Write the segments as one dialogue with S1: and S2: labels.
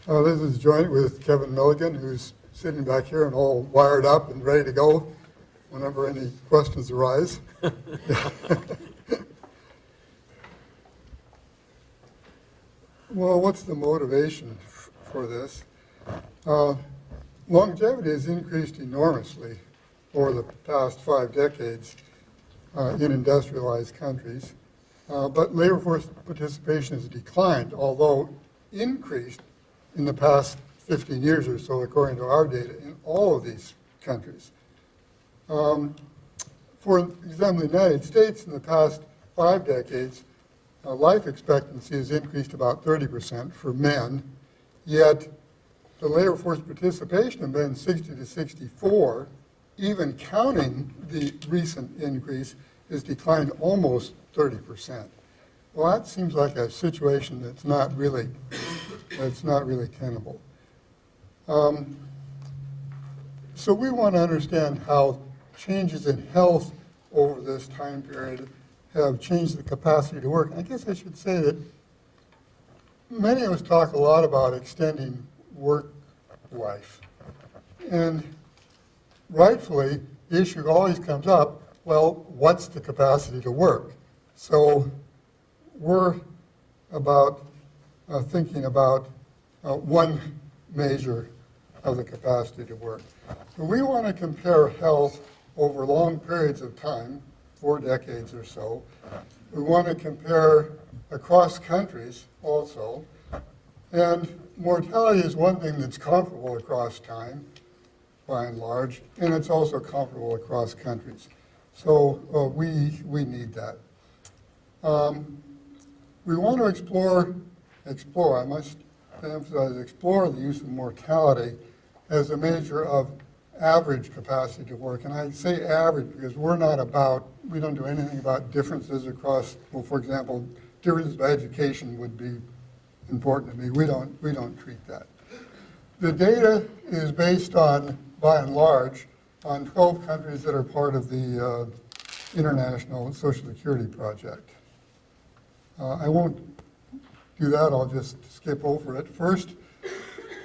S1: This is joint with Kevin Milligan, who's sitting back here and all wired up and ready to go whenever any questions arise. Well, what's the motivation for this? Longevity has increased enormously over the past 5 decades in industrialized countries, but labor force participation has declined, although increased in the past 15 years or so, according to our data, in all of these countries. For example, the United States, in the past 5 decades, life expectancy has increased about 30% for men, yet the labor force participation of men 60 to 64, even counting the recent increase, has declined almost 30%. Well, that seems like a situation that's not really tenable. So we want to understand how changes in health over this time period have changed the capacity to work. I guess I should say that many of us talk a lot about extending work life. And rightfully, the issue always comes up, well, what's the capacity to work? So we're thinking about one measure of the capacity to work. So we want to compare health over long periods of time, 4 decades or so. We want to compare across countries also. And mortality is one thing that's comparable across time, by and large, and it's also comparable across countries. So we need that. We want to explore, I must emphasize, explore the use of mortality as a measure of average capacity to work. And I say average because we don't do anything about differences across, well, for example, differences by education would be important to me. We don't treat that. The data is based on, by and large, on 12 countries that are part of the International Social Security Project. I won't do that, I'll just skip over it. First,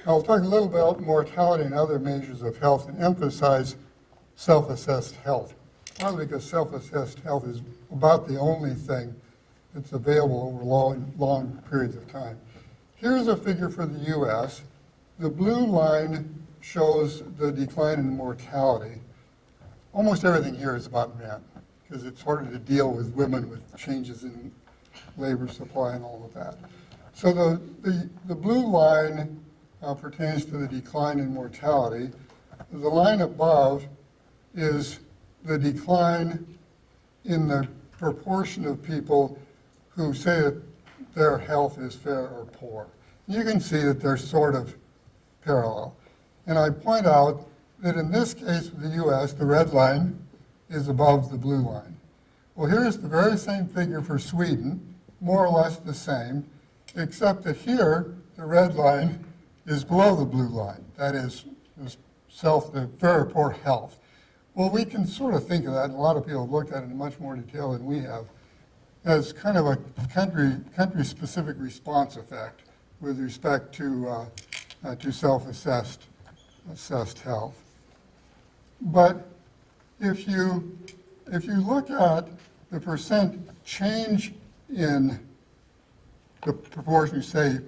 S1: I'll talk a little about mortality and other measures of health and emphasize self-assessed health. Partly because self-assessed health is about the only thing that's available over long periods of time. Here's a figure for the U.S. The blue line shows the decline in mortality. Almost everything here is about men, because it's harder to deal with women with changes in labor supply and all of that. So the blue line pertains to the decline in mortality. The line above is the decline in the proportion of people who say that their health is fair or poor. You can see that they're sort of parallel. And I point out that in this case with the U.S., the red line is above the blue line. Well, here's the very same figure for Sweden, more or less the same, except that here the red line is below the blue line. That is the fair or poor health. Well, we can sort of think of that, and a lot of people have looked at it in much more detail than we have, as kind of a country-specific response effect with respect to self-assessed health. But if you look at the percent change in the proportion you say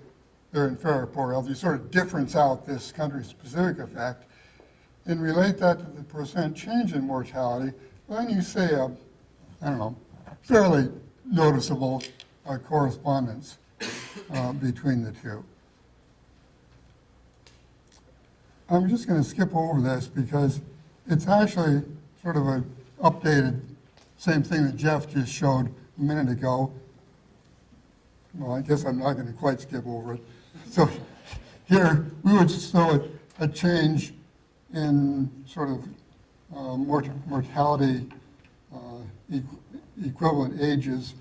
S1: they're in fair or poor health, you sort of difference out this country-specific effect and relate that to the percent change in mortality, then you say fairly noticeable correspondence between the two. I'm just going to skip over this because it's actually sort of an updated, same thing that Jeff just showed a minute ago. Well, I guess I'm not going to quite skip over it. So here we would show a change in sort of mortality equivalent ages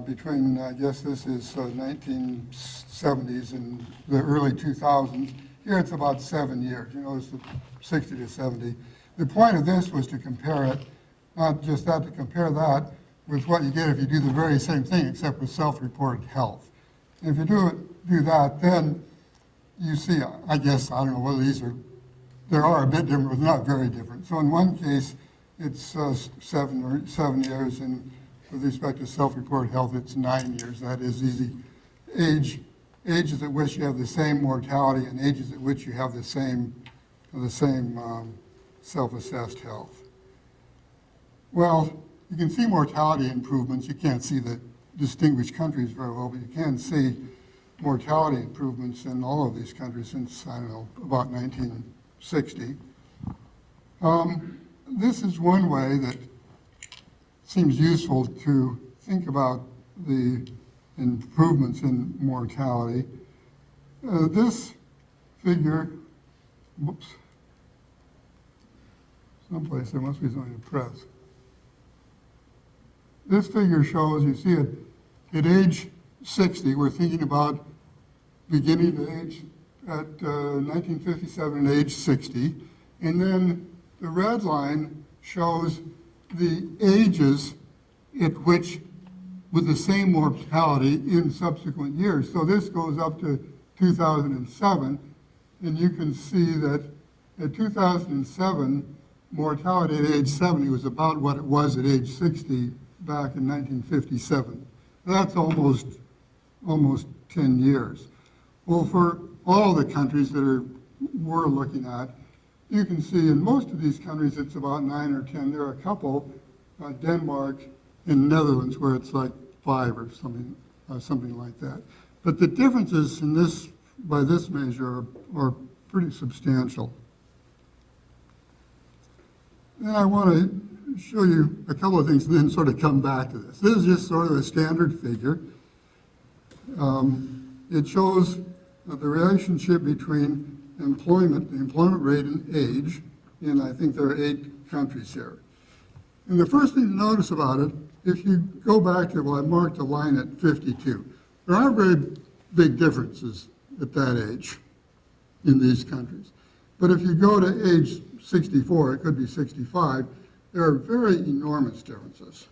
S1: between, I guess this is 1970s and the early 2000s. Here it's about 7 years. You notice the 60 to 70. The point of this was to compare it, not just that, to compare that with what you get if you do the very same thing except with self-reported health. And if you do that, then you see, I guess, I don't know whether they are a bit different, but not very different. So in one case, it's 7 years, and with respect to self-reported health, it's 9 years. That is easy. Ages at which you have the same mortality and ages at which you have the same self-assessed health. Well, you can see mortality improvements. You can't see the distinguished countries very well, but you can see mortality improvements in all of these countries since, I don't know, about 1960. This is one way that seems useful to think about the improvements in mortality. This figure, whoops, someplace there must be something to press. This figure shows, you see it, at age 60, we're thinking about beginning to age at 1957 at age 60, and then the red line shows the ages at which with the same mortality in subsequent years. So this goes up to 2007, and you can see that at 2007, mortality at age 70 was about what it was at age 60 back in 1957. That's almost 10 years. Well, for all the countries that we're looking at, you can see in most of these countries it's about 9 or 10. There are a couple, Denmark and Netherlands, where it's like 5 or something like that. But the differences in this, by this measure, are pretty substantial. Then I want to show you a couple of things and then sort of come back to this. This is just sort of a standard figure. It shows the relationship between employment, the employment rate and age, and I think there are 8 countries here. And the first thing to notice about it, if you go back to, well, I marked a line at 52, there aren't very big differences at that age in these countries. But if you go to age 64, it could be 65, there are very enormous differences.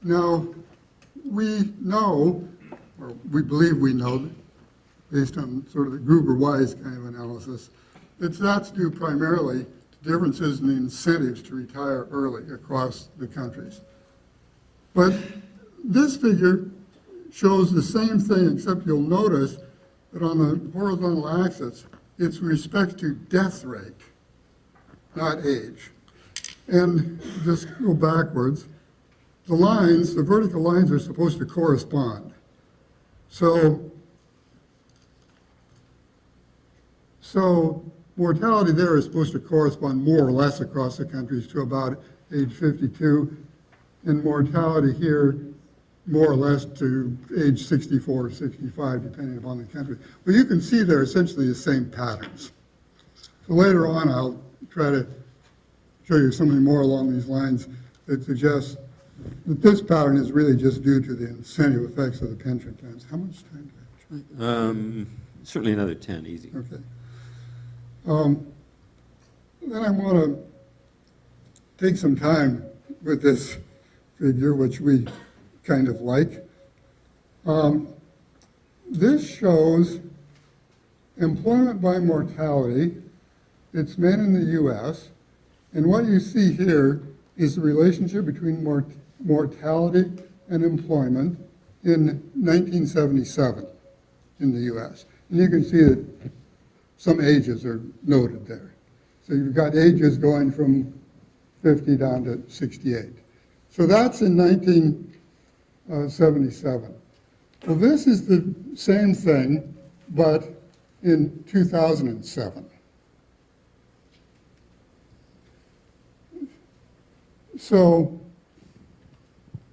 S1: Now, we know, or we believe we know, based on sort of the Gruber-Wise kind of analysis, that's due primarily to differences in the incentives to retire early across the countries. But this figure shows the same thing, except you'll notice that on the horizontal axis, it's with respect to death rate, not age. And just go backwards. The lines, the vertical lines are supposed to correspond. So mortality there is supposed to correspond more or less across the countries to about age 52, and mortality here more or less to age 64 or 65, depending upon the country. But you can see they're essentially the same patterns. So later on, I'll try to show you something more along these lines that suggests that this pattern is really just due to the incentive effects of the pension plans. How much time do I have?
S2: Certainly another 10, easy.
S1: Okay. Then I want to take some time with this figure, which we kind of like. This shows employment by mortality. It's men in the U.S., and what you see here is the relationship between mortality and employment in 1977 in the U.S. And you can see that some ages are noted there. So you've got ages going from 50 down to 68. So that's in 1977. Well, this is the same thing, but in 2007. So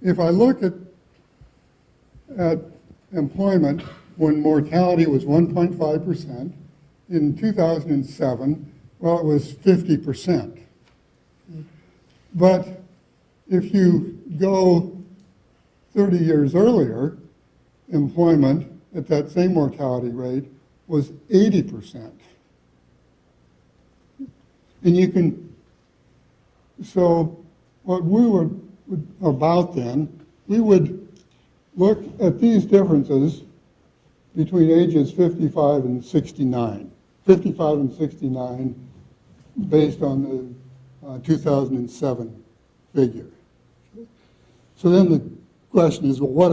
S1: if I look at employment when mortality was 1.5%, in 2007, well, it was 50%. But if you go 30 years earlier, employment at that same mortality rate was 80%. And you can, so what we would about then, we would look at these differences between ages 55 and 69. 55 and 69 based on the 2007 figure. So then the question is, well, what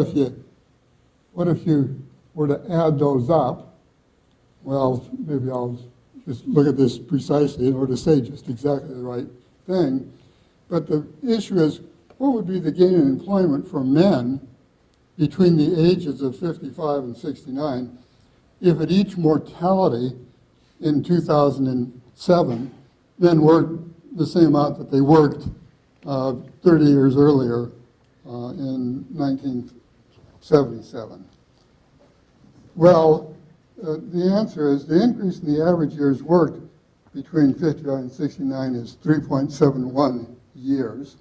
S1: if you were to add those up? Well, maybe I'll just look at this precisely in order to say just exactly the right thing. But the issue is, what would be the gain in employment for men between the ages of 55 and 69 if at each mortality in 2007, men worked the same amount that they worked 30 years earlier in 1977? Well, the answer is the increase in the average years worked between 55 and 69 is 3.71 years.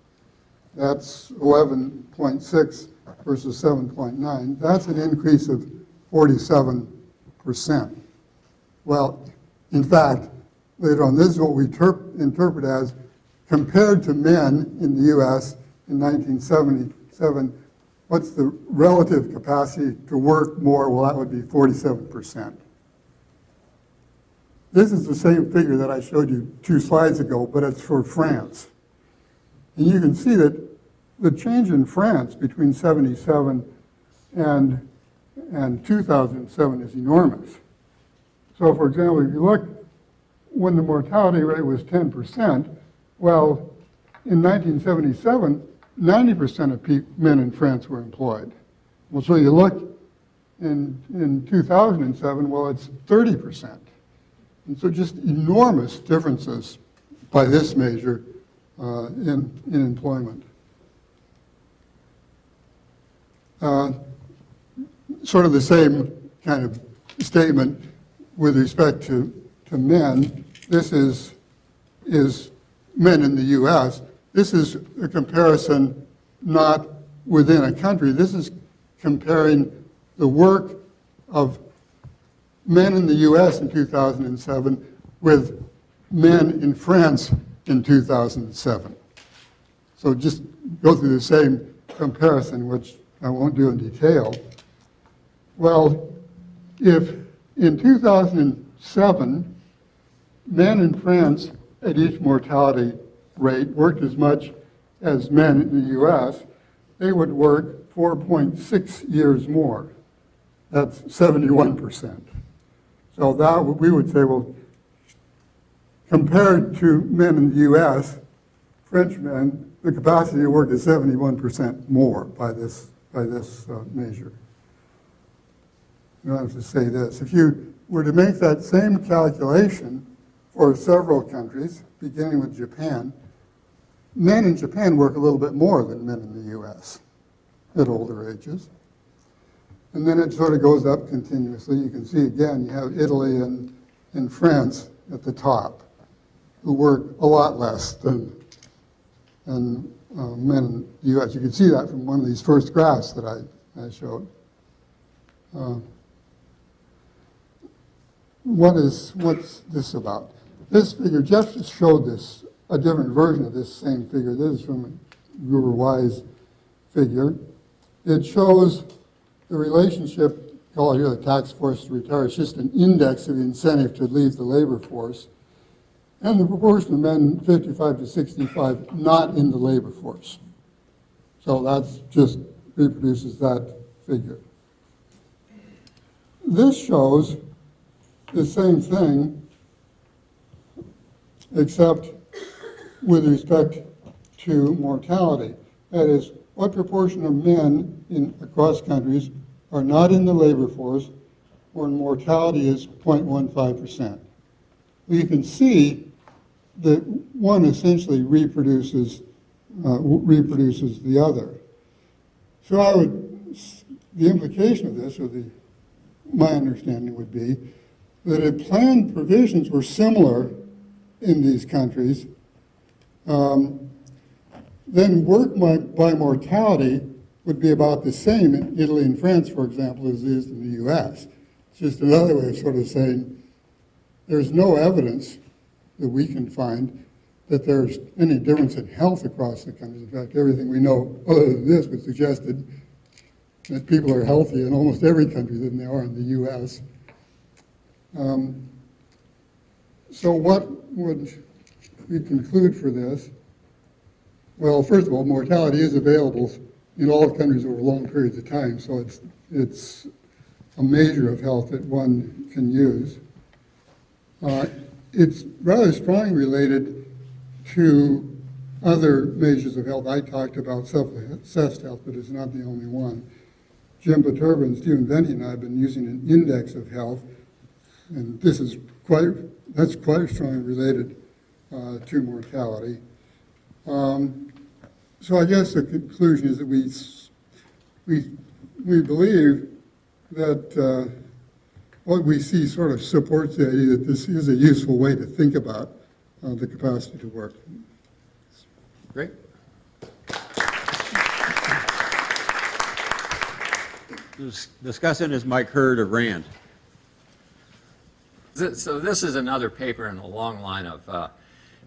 S1: That's 11.6 versus 7.9. That's an increase of 47%. Well, in fact, later on, this is what we interpret as, compared to men in the U.S. in 1977, what's the relative capacity to work more? Well, that would be 47%. This is the same figure that I showed you 2 slides ago, but it's for France. And you can see that the change in France between 77 and 2007 is enormous. So, for example, if you look when the mortality rate was 10%, well, in 1977, 90% of men in France were employed. Well, so you look in 2007, well, it's 30%. And so just enormous differences by this measure in employment. Sort of the same kind of statement with respect to men. This is men in the U.S. This is a comparison not within a country. This is comparing the work of men in the U.S. in 2007 with men in France in 2007. So just go through the same comparison, which I won't do in detail. Well, if in 2007, men in France at each mortality rate worked as much as men in the U.S., they would work 4.6 years more. That's 71%. So that we would say, well, compared to men in the U.S., French men, the capacity to work is 71% more by this measure. You don't have to say this. If you were to make that same calculation for several countries, beginning with Japan, men in Japan work a little bit more than men in the U.S. at older ages. And then it sort of goes up continuously. You can see again, you have Italy and France at the top, who work a lot less than men in the U.S. You can see that from one of these first graphs that I showed. What's this about? This figure, Jeff just showed this, a different version of this same figure. This is from a Gruber-Wise figure. It shows the relationship, call it here the tax force to retire. It's just an index of the incentive to leave the labor force. And the proportion of men 55 to 65 not in the labor force. So that's just reproduces that figure. This shows the same thing, except with respect to mortality. That is, what proportion of men across countries are not in the labor force when mortality is 0.15%. Well, you can see that one essentially reproduces the other. So the implication of this, or my understanding would be, that if planned provisions were similar in these countries, then work by mortality would be about the same in Italy and France, for example, as it is in the U.S. It's just another way of sort of saying there's no evidence that we can find that there's any difference in health across the countries. In fact, everything we know other than this would suggest that that people are healthy in almost every country than they are in the U.S. So what would we conclude for this? Well, first of all, mortality is available in all countries over long periods of time, so it's a measure of health that one can use. It's rather strongly related to other measures of health. I talked about self-assessed health, but it's not the only one. Jim Paterba and Stephen Venti and I have been using an index of health, and that's quite strongly related to mortality. So I guess the conclusion is that we believe that what we see sort of supports the idea that this is a useful way to think about the capacity to work.
S2: Great. Discussant is Mike Hurd of RAND.
S3: So this is another paper in a long line of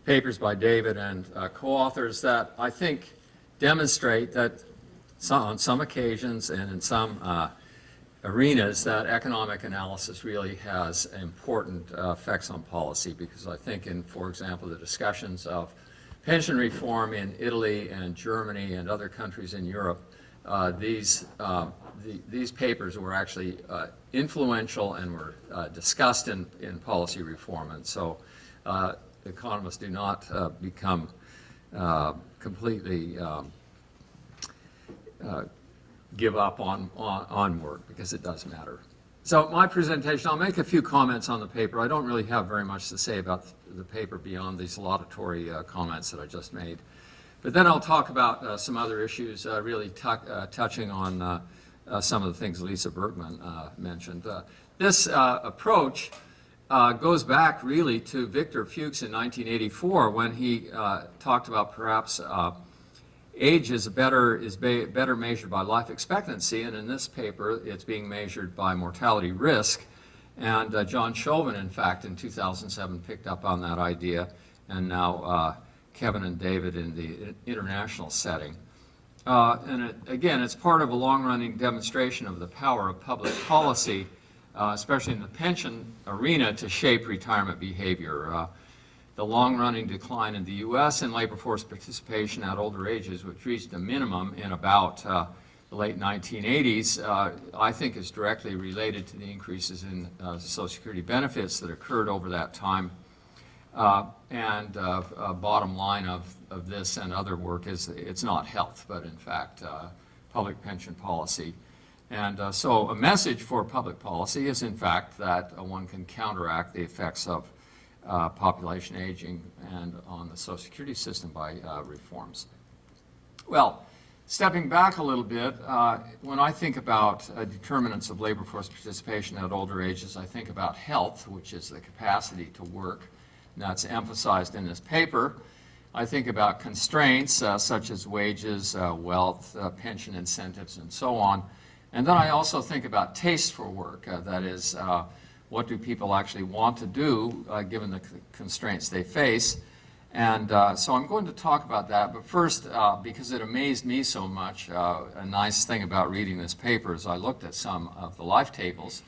S3: papers by David and co-authors that I think demonstrate that on some occasions and in some arenas that economic analysis really has important effects on policy, because I think in, for example, the discussions of pension reform in Italy and Germany and other countries in Europe, these papers were actually influential and were discussed in policy reform. And so economists do not become completely give up on work, because it does matter. So my presentation, I'll make a few comments on the paper. I don't really have very much to say about the paper beyond these laudatory comments that I just made. But then I'll talk about some other issues, really touching on some of the things Lisa Bergman mentioned. This approach goes back really to Victor Fuchs in 1984, when he talked about perhaps age is better measured by life expectancy, and in this paper it's being measured by mortality risk. And John Chauvin, in fact, in 2007 picked up on that idea, and now Kevin and David in the international setting. And again, it's part of a long-running demonstration of the power of public policy, especially in the pension arena, to shape retirement behavior. The long-running decline in the U.S. in labor force participation at older ages, which reached a minimum in about the late 1980s, I think is directly related to the increases in Social Security benefits that occurred over that time. Bottom line of this and other work is it's not health, but in fact public pension policy. And so a message for public policy is in fact that one can counteract the effects of population aging and on the Social Security system by reforms. Well, stepping back a little bit, when I think about determinants of labor force participation at older ages, I think about health, which is the capacity to work. And that's emphasized in this paper. I think about constraints such as wages, wealth, pension incentives, and so on. And then I also think about taste for work, that is, what do people actually want to do given the constraints they face. And so I'm going to talk about that, but first, because it amazed me so much, a nice thing about reading this paper as I looked at some of the life tables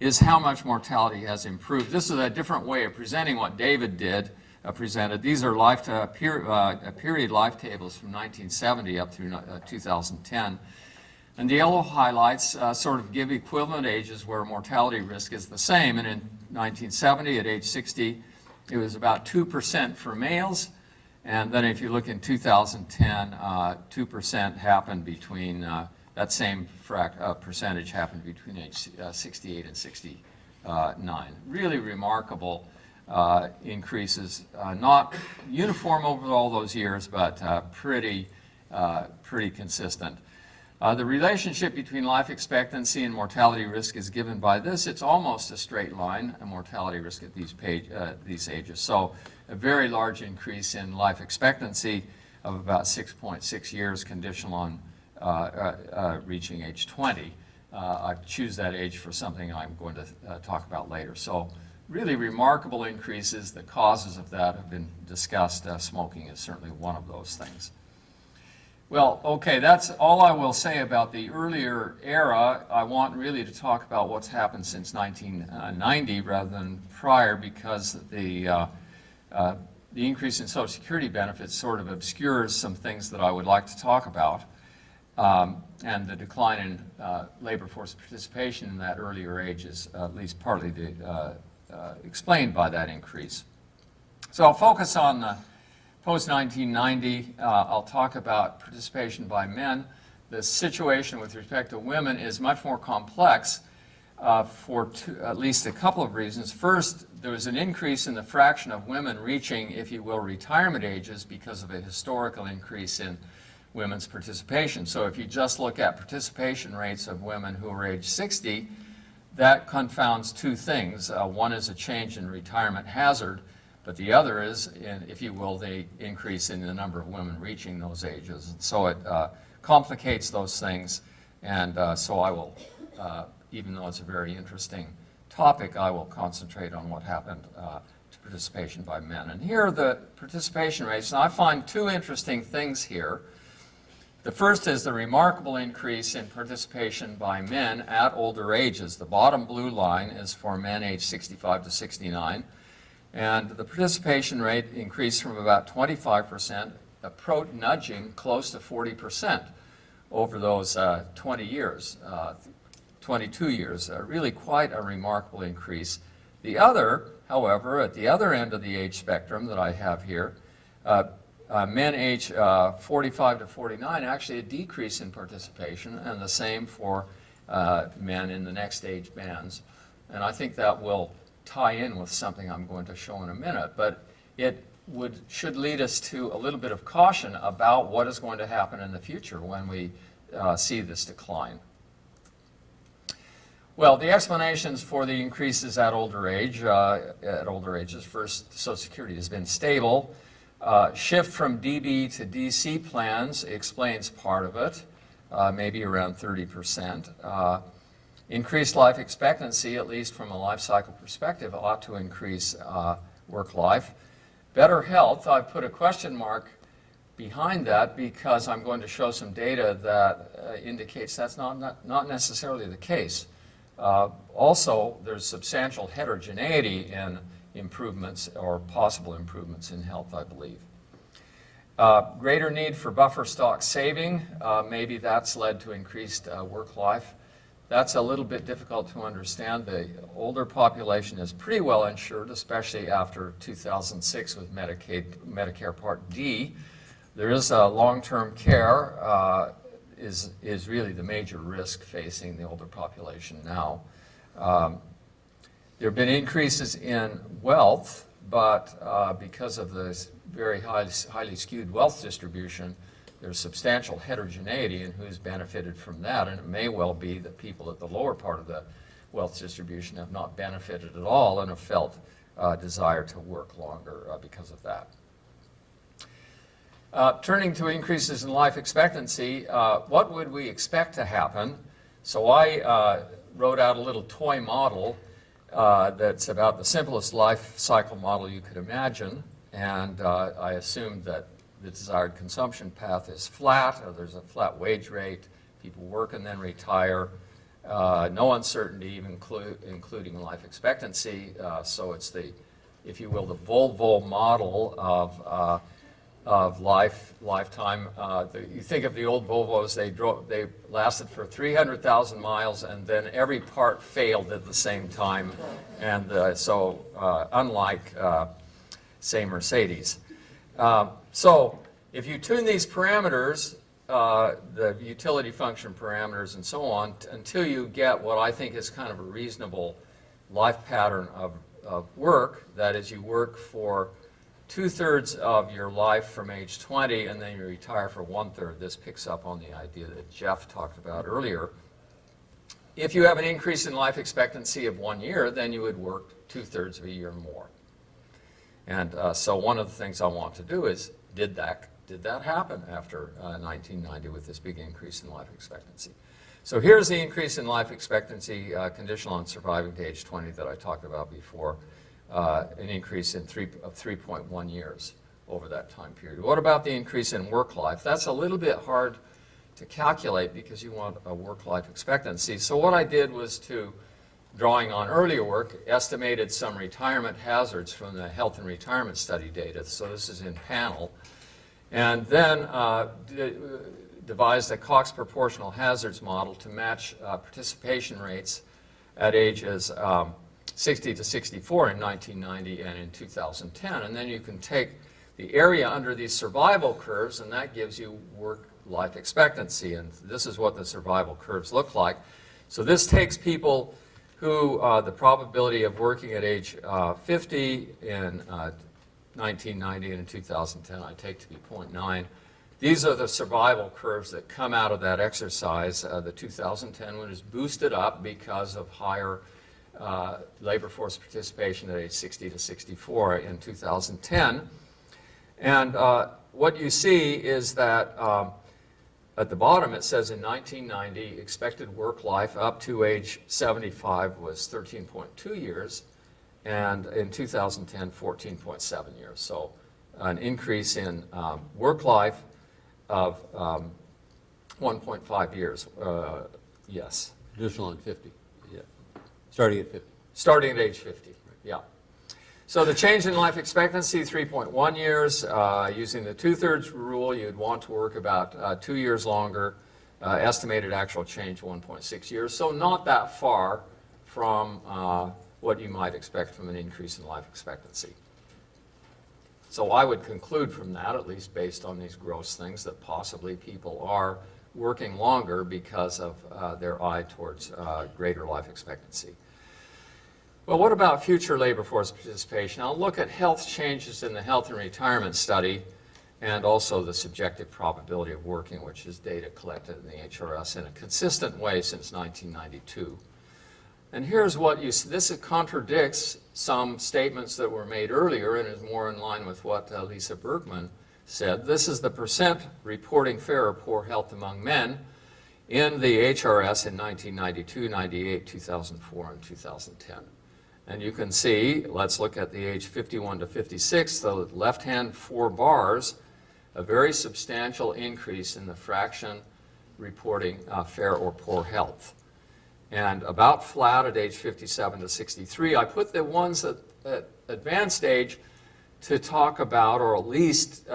S3: is how much mortality has improved. This is a different way of presenting what David presented. These are period life tables from 1970 up through 2010. And the yellow highlights sort of give equivalent ages where mortality risk is the same. And in 1970, at age 60, it was about 2% for males. And then if you look in 2010, 2% happened between, that same percentage happened between age 68 and 69. Really remarkable increases, not uniform over all those years, but pretty consistent. The relationship between life expectancy and mortality risk is given by this. It's almost a straight line, a mortality risk at these ages. So a very large increase in life expectancy of about 6.6 years, conditional on reaching age 20. I choose that age for something I'm going to talk about later. So really remarkable increases. The causes of that have been discussed. Smoking is certainly one of those things. Well, okay, that's all I will say about the earlier era. I want really to talk about what's happened since 1990 rather than prior, because the increase in Social Security benefits sort of obscures some things that I would like to talk about, and the decline in labor force participation in that earlier age is at least partly explained by that increase. So I'll focus on the post-1990, I'll talk about participation by men. The situation with respect to women is much more complex for at least a couple of reasons. First, there was an increase in the fraction of women reaching, if you will, retirement ages because of a historical increase in women's participation. So if you just look at participation rates of women who are age 60, that confounds two things. One is a change in retirement hazard, but the other is, if you will, the increase in the number of women reaching those ages. And so it complicates those things, and so I will, even though it's a very interesting topic, I will concentrate on what happened to participation by men. And here are the participation rates, and I find two interesting things here. The first is the remarkable increase in participation by men at older ages. The bottom blue line is for men aged 65 to 69. And the participation rate increased from about 25%, nudging close to 40% over those 22 years. Really quite a remarkable increase. The other, however, at the other end of the age spectrum that I have here, men age 45 to 49, actually a decrease in participation, and the same for men in the next age bands. And I think that will tie in with something I'm going to show in a minute, but it should lead us to a little bit of caution about what is going to happen in the future when we see this decline. Well, the explanations for the increases at older ages, first, Social Security has been stable. Shift from DB to DC plans explains part of it, maybe around 30%. Increased life expectancy, at least from a life cycle perspective, ought to increase work life. Better health, I've put a question mark behind that because I'm going to show some data that indicates that's not necessarily the case. Also, there's substantial heterogeneity in improvements or possible improvements in health, I believe. Greater need for buffer stock saving, maybe that's led to increased work life. That's a little bit difficult to understand. The older population is pretty well insured, especially after 2006 with Medicare Part D. There is long-term care is really the major risk facing the older population now. There have been increases in wealth, but because of the very highly skewed wealth distribution, there's substantial heterogeneity in who's benefited from that, and it may well be that people at the lower part of the wealth distribution have not benefited at all and have felt desire to work longer because of that. Turning to increases in life expectancy, what would we expect to happen? So I wrote out a little toy model that's about the simplest life cycle model you could imagine, and I assumed that the desired consumption path is flat, or there's a flat wage rate, people work and then retire, no uncertainty, including life expectancy, so it's the, if you will, the Volvo model of lifetime. You think of the old Volvos, they lasted for 300,000 miles, and then every part failed at the same time, and so unlike, say, Mercedes. So if you tune these parameters, the utility function parameters and so on, until you get what I think is kind of a reasonable life pattern of work, that is, you work for 2/3 of your life from age 20 and then you retire for 1/3. This picks up on the idea that Jeff talked about earlier. If you have an increase in life expectancy of 1 year, then you would work 2/3 of a year more. And so one of the things I want to do is, did that happen after 1990 with this big increase in life expectancy? So here's the increase in life expectancy conditional on surviving to age 20 that I talked about before, an increase of 3.1 years over that time period. What about the increase in work life? That's a little bit hard to calculate because you want a work life expectancy. So what I did was to, drawing on earlier work, estimated some retirement hazards from the health and retirement study data. So this is in panel. And then devised a Cox proportional hazards model to match participation rates at ages 60 to 64 in 1990 and in 2010. And then you can take the area under these survival curves, and that gives you work life expectancy. And this is what the survival curves look like. So this takes people who the probability of working at age 50 in 1990 and in 2010 I take to be 0.9. These are the survival curves that come out of that exercise. The 2010 one is boosted up because of higher labor force participation at age 60 to 64 in 2010. And what you see is that at the bottom it says in 1990 expected work life up to age 75 was 13.2 years, and in 2010 14.7 years. So an increase in work life of 1.5 years. Yes.
S2: Additional on 50, yeah. Starting at 50.
S3: Starting at age 50, yeah. So the change in life expectancy, 3.1 years. Using the 2/3 rule, you'd want to work about 2 years longer. Estimated actual change, 1.6 years. So not that far from what you might expect from an increase in life expectancy. So I would conclude from that, at least based on these gross things, that possibly people are working longer because of their eye towards greater life expectancy. Well, what about future labor force participation? I'll look at health changes in the health and retirement study and also the subjective probability of working, which is data collected in the HRS in a consistent way since 1992. And here's what you see. This contradicts some statements that were made earlier and is more in line with what Lisa Bergman said. This is the percent reporting fair or poor health among men in the HRS in 1992, 98, 2004, and 2010. And you can see, let's look at the age 51 to 56, the left-hand 4 bars, a very substantial increase in the fraction reporting fair or poor health. And about flat at age 57 to 63. I put the ones at advanced age to talk about, or at least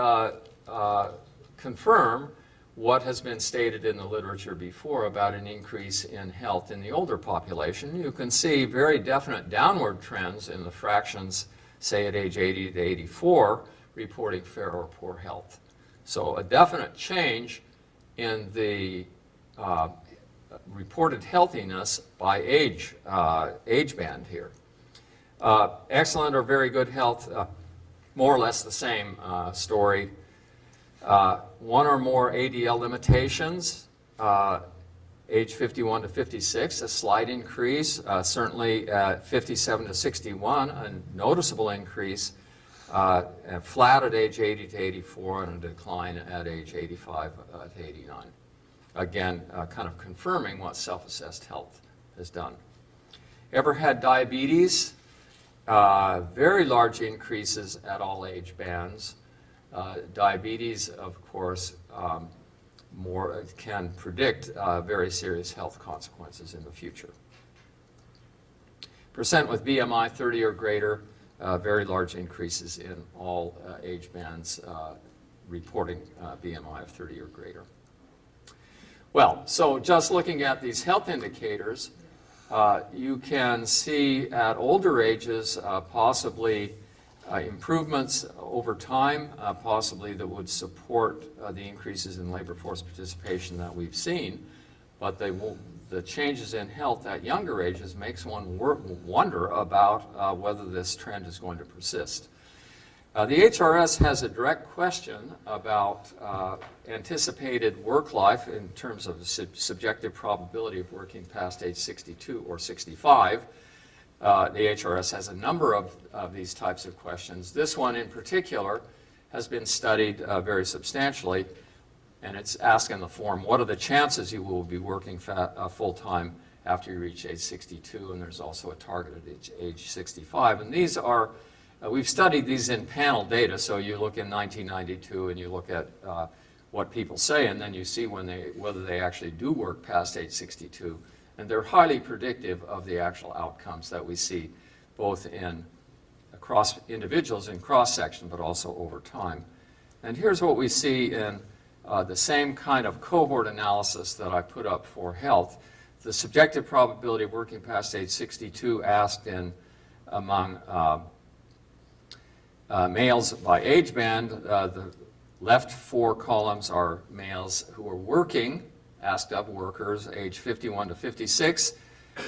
S3: confirm, what has been stated in the literature before about an increase in health in the older population. You can see very definite downward trends in the fractions, say at age 80 to 84, reporting fair or poor health. So a definite change in the reported healthiness by age band here. Excellent or very good health, more or less the same story. One or more ADL limitations, age 51 to 56, a slight increase, certainly at 57 to 61, a noticeable increase, flat at age 80 to 84, and a decline at age 85 to 89. Again, kind of confirming what self-assessed health has done. Ever had diabetes? Very large increases at all age bands. Diabetes, of course, can predict very serious health consequences in the future. Percent with BMI 30 or greater, very large increases in all age bands reporting BMI of 30 or greater. Well, so just looking at these health indicators, you can see at older ages possibly improvements over time, possibly that would support the increases in labor force participation that we've seen, but the changes in health at younger ages makes one wonder about whether this trend is going to persist. The HRS has a direct question about anticipated work life in terms of the subjective probability of working past age 62 or 65. The HRS has a number of these types of questions. This one in particular has been studied very substantially, and it's asked in the form, what are the chances you will be working full-time after you reach age 62? And there's also a target at age 65. And these are we've studied these in panel data, so you look in 1992 and you look at what people say, and then you see whether they actually do work past age 62. And they're highly predictive of the actual outcomes that we see both across individuals in cross-section, but also over time. And here's what we see in the same kind of cohort analysis that I put up for health. The subjective probability of working past age 62 asked among males by age band. The left 4 columns are males who are working, asked of workers, age 51 to 56.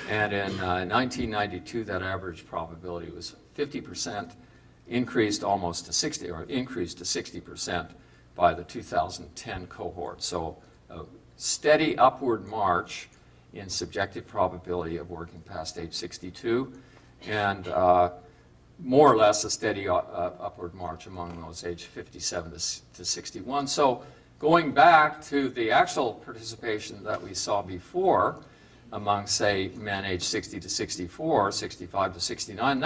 S3: And in 1992, that average probability was 50%, increased almost to 60, or increased to 60% by the 2010 cohort. So a steady upward march in subjective probability of working past age 62, and more or less a steady upward march among those aged 57 to 61. So going back to the actual participation that we saw before among, say, men aged 60 to 64, 65 to 69,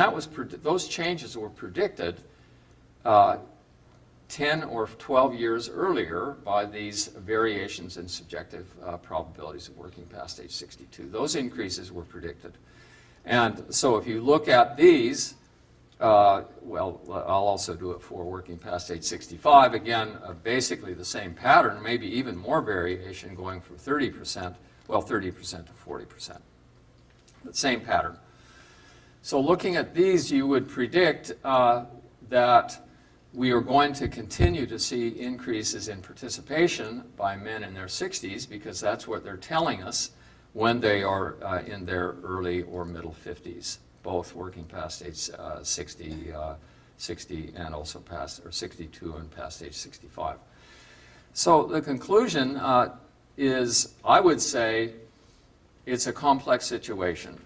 S3: those changes were predicted 10 or 12 years earlier by these variations in subjective probabilities of working past age 62. Those increases were predicted. And so if you look at these, well, I'll also do it for working past age 65. Again, basically the same pattern, maybe even more variation going from 30%, well, 30% to 40%. The same pattern. So looking at these, you would predict that we are going to continue to see increases in participation by men in their 60s, because that's what they're telling us when they are in their early or middle 50s, both working past age 60 and also past, or 62 and past age 65. So the conclusion is, I would say, it's a complex situation.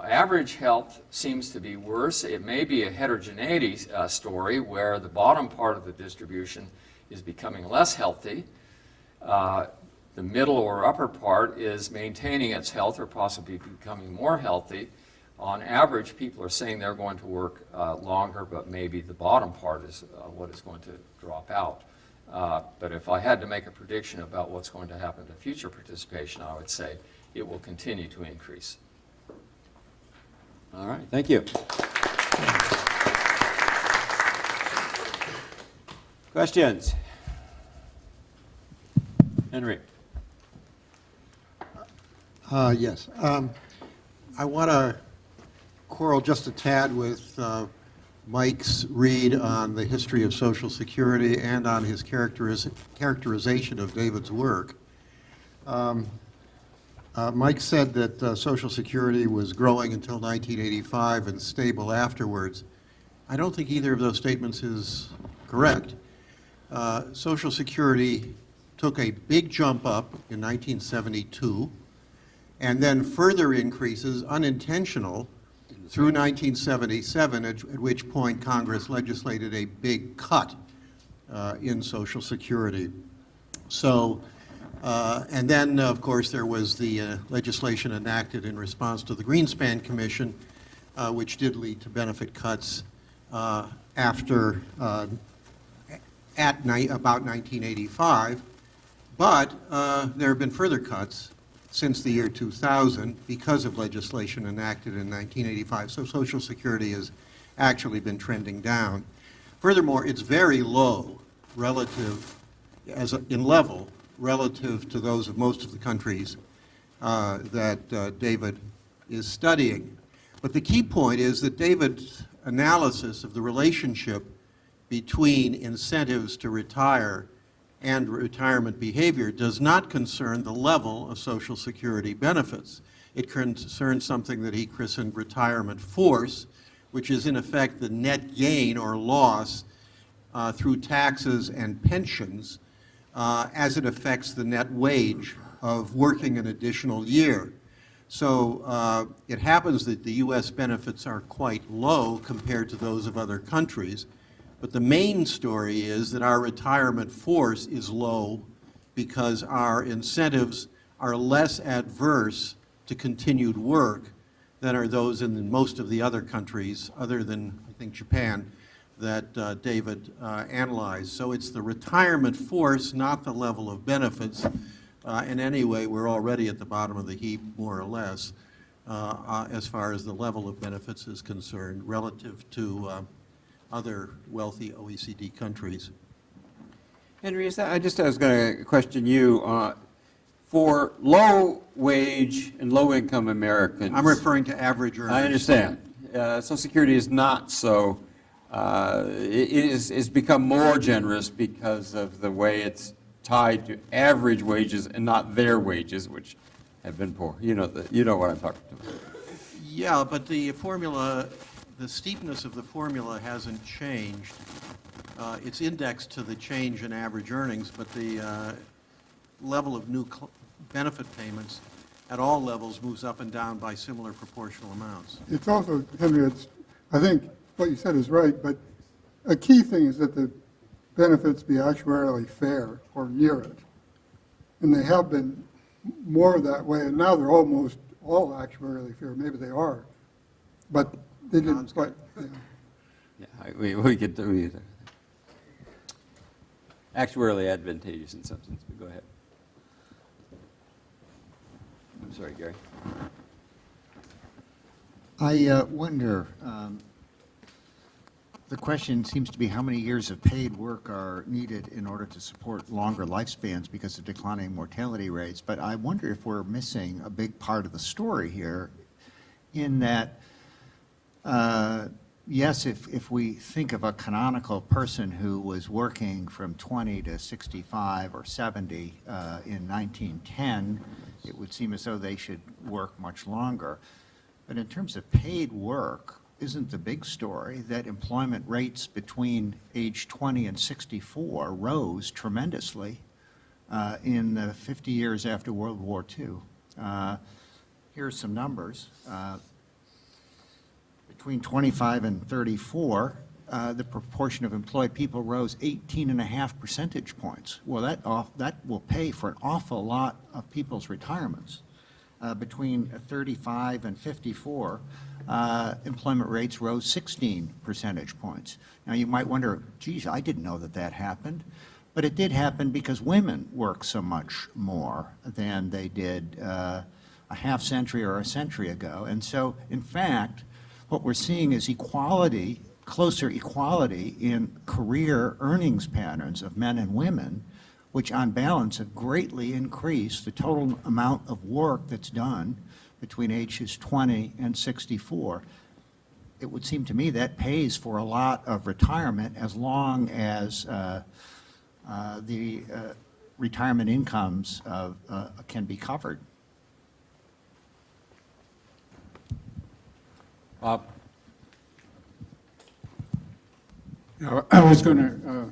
S3: Average health seems to be worse. It may be a heterogeneity story where the bottom part of the distribution is becoming less healthy. The middle or upper part is maintaining its health or possibly becoming more healthy. On average, people are saying they're going to work longer, but maybe the bottom part is what is going to drop out. But if I had to make a prediction about what's going to happen to future participation, I would say it will continue to increase.
S2: All right, thank you. Questions? Henry?
S4: Yes. I want to quarrel just a tad with Mike's read on the history of Social Security and on his characterization of David's work. Mike said that Social Security was growing until 1985 and stable afterwards. I don't think either of those statements is correct. Social Security took a big jump up in 1972, and then further increases, unintentional, through 1977, at which point Congress legislated a big cut in Social Security. So, and then, of course, there was the legislation enacted in response to the Greenspan Commission, which did lead to benefit cuts after about 1985. But there have been further cuts since the year 2000 because of legislation enacted in 1985. So Social Security has actually been trending down. Furthermore, it's very low relative, in level, relative to those of most of the countries that David is studying. But the key point is that David's analysis of the relationship between incentives to retire and retirement behavior does not concern the level of Social Security benefits. It concerns something that he christened retirement force, which is in effect the net gain or loss through taxes and pensions as it affects the net wage of working an additional year. So it happens that the U.S. benefits are quite low compared to those of other countries. But the main story is that our retirement force is low because our incentives are less adverse to continued work than are those in most of the other countries, other than, I think, Japan, that David analyzed. So it's the retirement force, not the level of benefits. And anyway, we're already at the bottom of the heap, more or less, as far as the level of benefits is concerned, relative to other wealthy OECD countries.
S2: Henry, I was going to question you, for low-wage and low-income Americans.
S4: I'm referring to average earners.
S2: I understand. Social Security is not so, it's become more generous because of the way it's tied to average wages and not their wages, which have been poor. You know what I'm talking about.
S4: Yeah, but the formula, the steepness of the formula hasn't changed. It's indexed to the change in average earnings, but the level of new benefit payments at all levels moves up and down by similar proportional amounts.
S1: It's also, Henry, I think what you said is right, but a key thing is that the benefits be actuarially fair or near it. And they have been more that way, and now they're almost all actuarially fair. Maybe they are, but they didn't quite. Yeah.
S2: Yeah, we get to actuarially advantageous in some sense, but go ahead. I'm sorry, Gary.
S5: I wonder, the question seems to be how many years of paid work are needed in order to support longer lifespans because of declining mortality rates. But I wonder if we're missing a big part of the story here in that, yes, if we think of a canonical person who was working from 20 to 65 or 70 in 1910, it would seem as though they should work much longer. But in terms of paid work, isn't the big story that employment rates between age 20 and 64 rose tremendously in the 50 years after World War II? Here are some numbers. Between 25 and 34, the proportion of employed people rose 18.5 percentage points. Well, that will pay for an awful lot of people's retirements. Between 35 and 54, employment rates rose 16 percentage points. Now, you might wonder, geez, I didn't know that happened. But it did happen because women work so much more than they did a half century or a century ago. And so, in fact, what we're seeing is equality, closer equality in career earnings patterns of men and women, which on balance have greatly increased the total amount of work that's done between ages 20 and 64. It would seem to me that pays for a lot of retirement as long as the retirement incomes can be covered.
S2: Bob?
S6: I was going to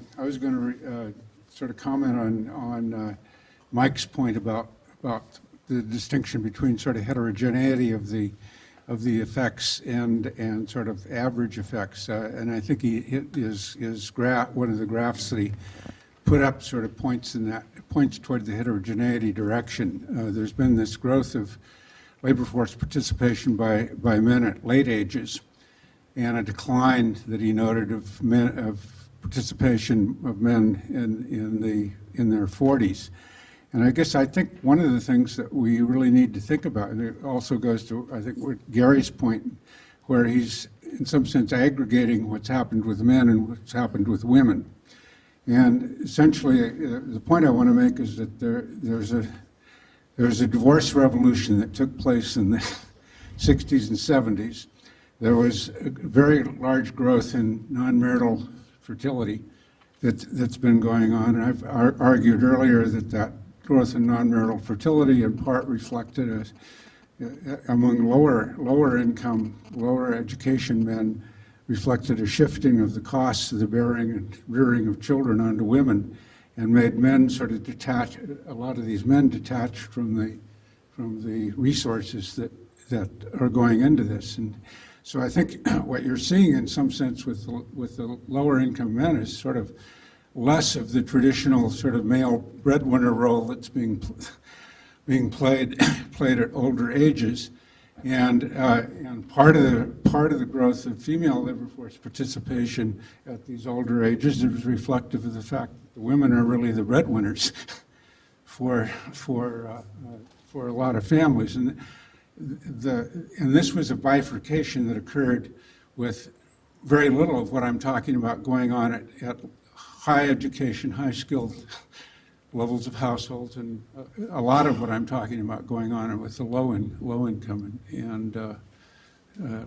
S6: sort of comment on Mike's point about the distinction between sort of heterogeneity of the effects and sort of average effects. And I think his graph, one of the graphs that he put up, sort of points toward the heterogeneity direction. There's been this growth of labor force participation by men at late ages, and a decline that he noted of participation of men in their 40s. And I think one of the things that we really need to think about, and it also goes to, I think, what Gary's point, where he's in some sense aggregating what's happened with men and what's happened with women. And essentially, the point I want to make is that there's a divorce revolution that took place in the 60s and 70s. There was a very large growth in non-marital fertility that's been going on. And I've argued earlier that growth in non-marital fertility in part reflected among lower income, lower education men, reflected a shifting of the costs of the bearing and rearing of children onto women, and made men sort of detach, a lot of these men detached from the resources that are going into this. And so I think what you're seeing in some sense with the lower income men is sort of less of the traditional sort of male breadwinner role that's being played at older ages, And part of the growth of female labor force participation at these older ages is reflective of the fact that the women are really the breadwinners for a lot of families. And this was a bifurcation that occurred with very little of what I'm talking about going on at high education, high skilled levels of households, and a lot of what I'm talking about going on with the low income and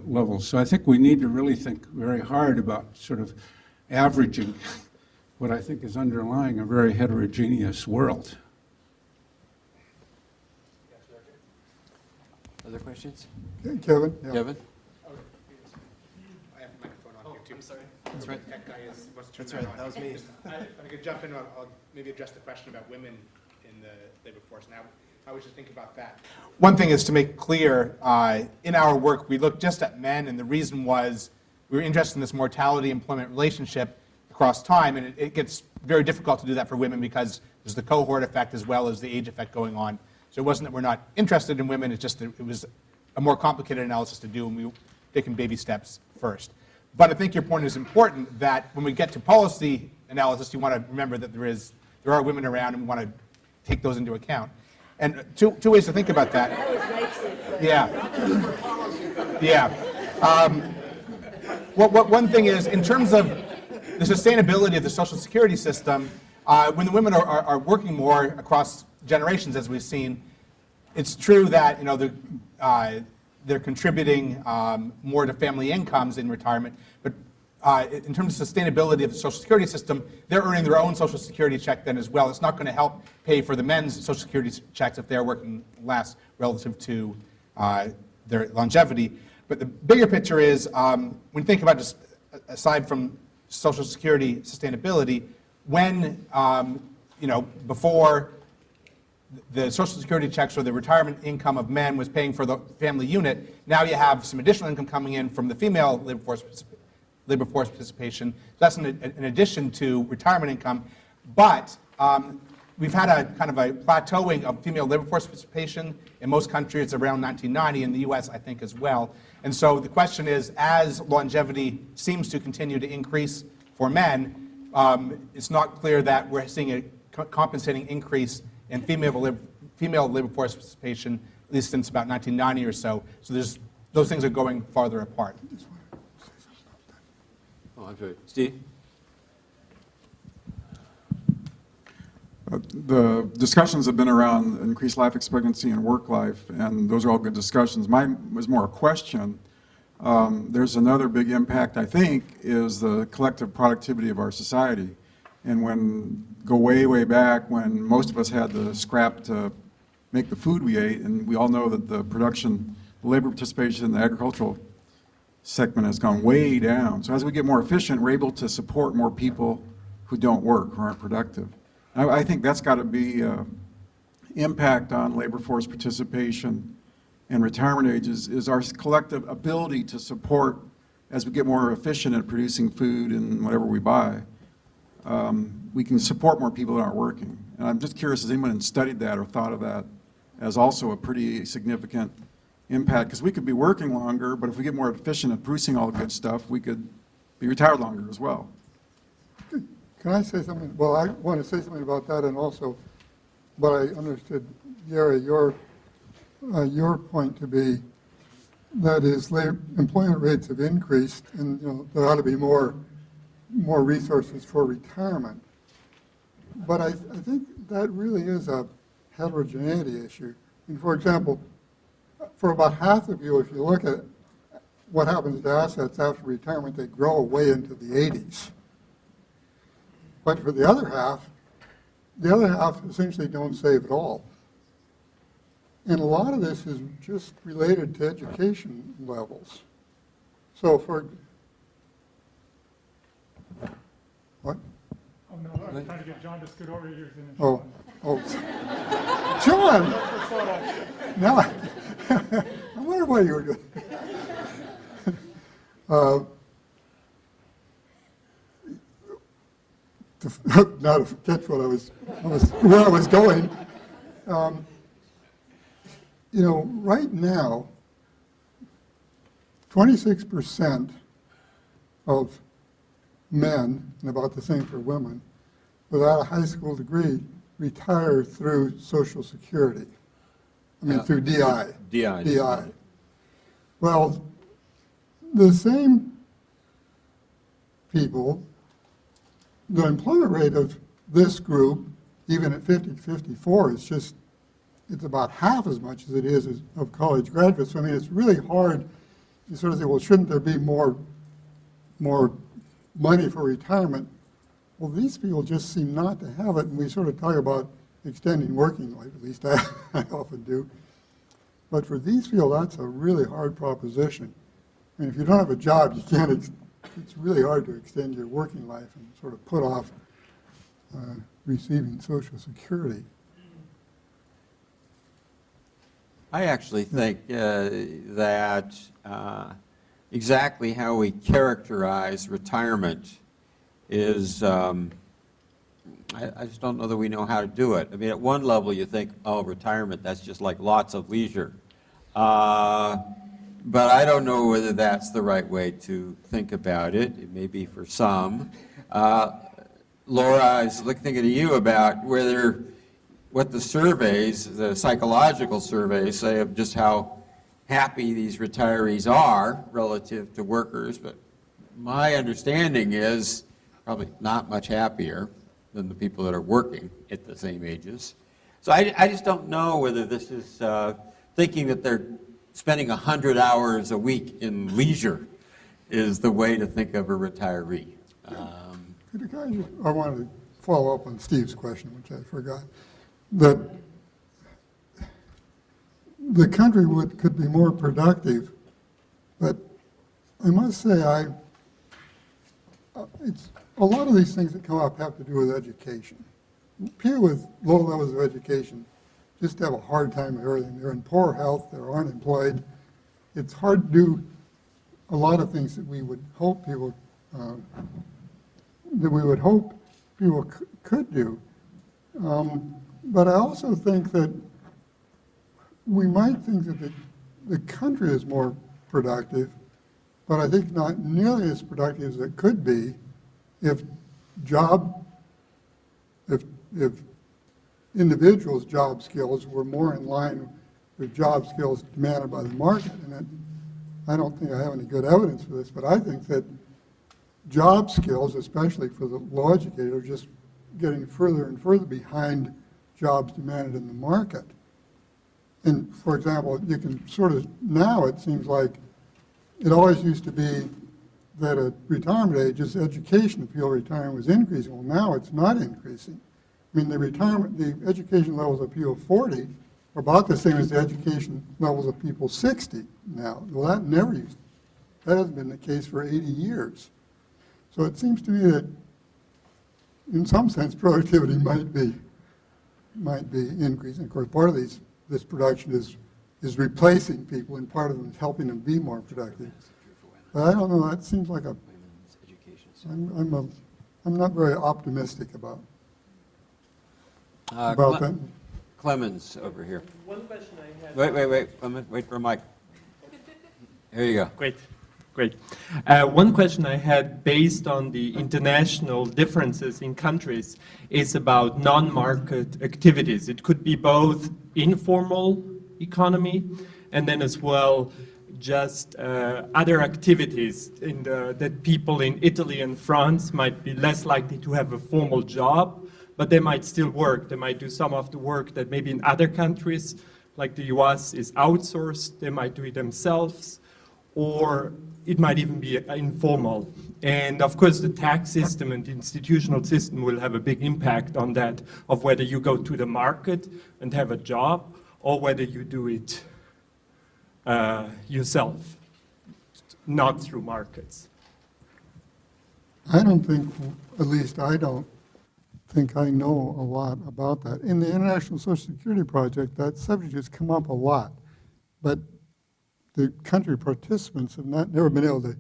S6: levels. So I think we need to really think very hard about sort of averaging what I think is underlying a very heterogeneous world.
S2: Other questions?
S1: Okay, Kevin? Yeah.
S2: Kevin?
S7: I have a microphone on here too. I'm sorry.
S2: That's right.
S7: That guy is, wants to turn
S8: That's
S7: that
S8: right,
S7: on.
S8: that was me.
S7: If I could jump in, I'll maybe address the question about women in the labor force now. How we should think about that. One thing is to make clear, in our work, we looked just at men, and the reason was we were interested in this mortality-employment relationship across time, and it gets very difficult to do that for women because there's the cohort effect as well as the age effect going on. So it wasn't that we're not interested in women, it's just that it was a more complicated analysis to do, and we were taking baby steps first. But I think your point is important, that when we get to policy analysis, you want to remember that there are women around, and we want to take those into account. And two ways to think about that. Yeah. Yeah. One thing is, in terms of the sustainability of the Social Security system, when the women are working more across generations, as we've seen, it's true that they're contributing more to family incomes in retirement, but in terms of sustainability of the Social Security system, they're earning their own Social Security check then as well. It's not going to help pay for the men's Social Security checks if they're working less relative to their longevity. But the bigger picture is, when you think about just aside from Social Security sustainability, when, before the Social Security checks or the retirement income of men was paying for the family unit, now you have some additional income coming in from the female labor force participation. That's in addition to retirement income. But we've had a kind of a plateauing of female labor force participation. In most countries, it's around 1990, in the US, I think, as well. And so the question is, as longevity seems to continue to increase for men, it's not clear that we're seeing a compensating increase in female labor force participation, at least since about 1990 or so. So those things are going farther apart.
S2: Oh, I'm sorry. Steve?
S9: The discussions have been around increased life expectancy and work life, and those are all good discussions. Mine was more a question. There's another big impact, I think, is the collective productivity of our society. And go way, way back when most of us had to scrap to make the food we ate, and we all know that the labor participation in the agricultural segment has gone way down. So as we get more efficient, we're able to support more people who don't work, who aren't productive. I think that's got to be impact on labor force participation and retirement ages is our collective ability to support, as we get more efficient at producing food and whatever we buy, we can support more people that aren't working. And I'm just curious, has anyone studied that or thought of that as also a pretty significant impact? Because we could be working longer, but if we get more efficient at producing all the good stuff, we could be retired longer as well.
S1: Can I say something? Well, I want to say something about that, and also what I understood, Gary, your point to be that is employment rates have increased, and there ought to be more resources for retirement. But I think that really is a heterogeneity issue. And for example, for about half of you, if you look at what happens to assets after retirement, they grow way into the 80s. But for the other half essentially don't save at all. And a lot of this is just related to education levels. So what?
S10: Oh, no, I was trying to get John to scoot over here.
S1: John! Now, I wonder what you were doing. Now to catch where I was going. Right now, 26% of men, and about the same for women, without a high school degree retire through Social Security. I mean, through DI.
S2: DI.
S1: DI. Well, the same people, the employment rate of this group, even at 50 to 54, is just, it's about half as much as it is of college graduates. So, I mean, it's really hard. You sort of say, well, shouldn't there be more money for retirement? Well, these people just seem not to have it, and we sort of talk about extending working life, at least I often do. But for these people, that's a really hard proposition. I mean, if you don't have a job, you can't, it's really hard to extend your working life and sort of put off receiving Social Security.
S2: I actually think that exactly how we characterize retirement is, I just don't know that we know how to do it. I mean, at one level you think, oh, retirement, that's just like lots of leisure. But I don't know whether that's the right way to think about it. It may be for some. Laura, I was thinking to you about what the surveys, the psychological surveys say of just how happy these retirees are relative to workers, but my understanding is probably not much happier than the people that are working at the same ages. So I just don't know whether this is thinking that they're spending 100 hours a week in leisure is the way to think of a retiree.
S1: I wanted to follow up on Steve's question, which I forgot. That the country could be more productive, but I must say it's a lot of these things that come up have to do with education. People with low levels of education just have a hard time with everything. They're in poor health, they're unemployed. It's hard to do a lot of things that we would hope people could do. But I also think that we might think that the country is more productive, but I think not nearly as productive as it could be if individuals' job skills were more in line with job skills demanded by the market. And I don't think I have any good evidence for this, but I think that job skills, especially for the low educated, are just getting further and further behind jobs demanded in the market. And for example, you can sort of, now it seems like it always used to be that at retirement age, as education of people retiring was increasing. Well, now it's not increasing. I mean, the education levels of people 40 are about the same as the education levels of people 60 now. Well, that hasn't been the case for 80 years. So it seems to me that, in some sense, productivity might be increasing. Of course, part of this production is replacing people, and part of them is helping them be more productive. But I don't know. That seems like I'm not very optimistic about that.
S2: Clemens over here.
S8: One question I had.
S2: Wait, Clemens, wait for a mic. Here you go.
S8: Great. One question I had based on the international differences in countries is about non-market activities. It could be both informal economy and then as well just other activities that people in Italy and France might be less likely to have a formal job, but they might still work. They might do some of the work that maybe in other countries, like the US, is outsourced. They might do it themselves, or it might even be informal. And of course, the tax system and the institutional system will have a big impact on that, of whether you go to the market and have a job, or whether you do it yourself, not through markets.
S1: I don't think, at least I don't think I know a lot about that. In the International Social Security Project, that subject has come up a lot, but the country participants have never been able to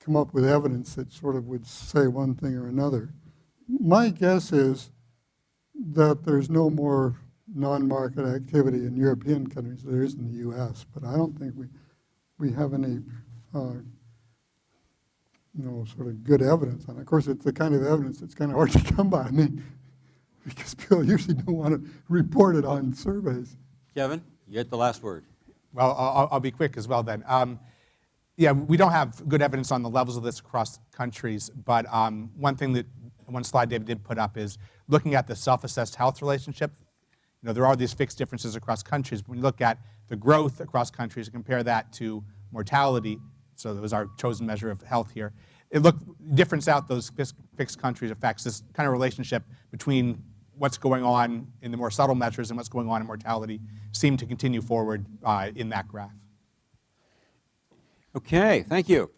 S1: come up with evidence that sort of would say one thing or another. My guess is that there's no more non-market activity in European countries than there is in the U.S., but I don't think we have any sort of good evidence on it. Of course, it's the kind of evidence that's kind of hard to come by. I mean, because people usually don't want to report it on surveys.
S2: Kevin, you get the last word.
S7: Well, I'll be quick as well then. Yeah, we don't have good evidence on the levels of this across countries, but one slide David did put up is looking at the self-assessed health relationship. There are these fixed differences across countries. When you look at the growth across countries and compare that to mortality, so that was our chosen measure of health here, it difference out those fixed countries affects this kind of relationship between what's going on in the more subtle measures and what's going on in mortality seem to continue forward in that graph.
S2: Okay, thank you.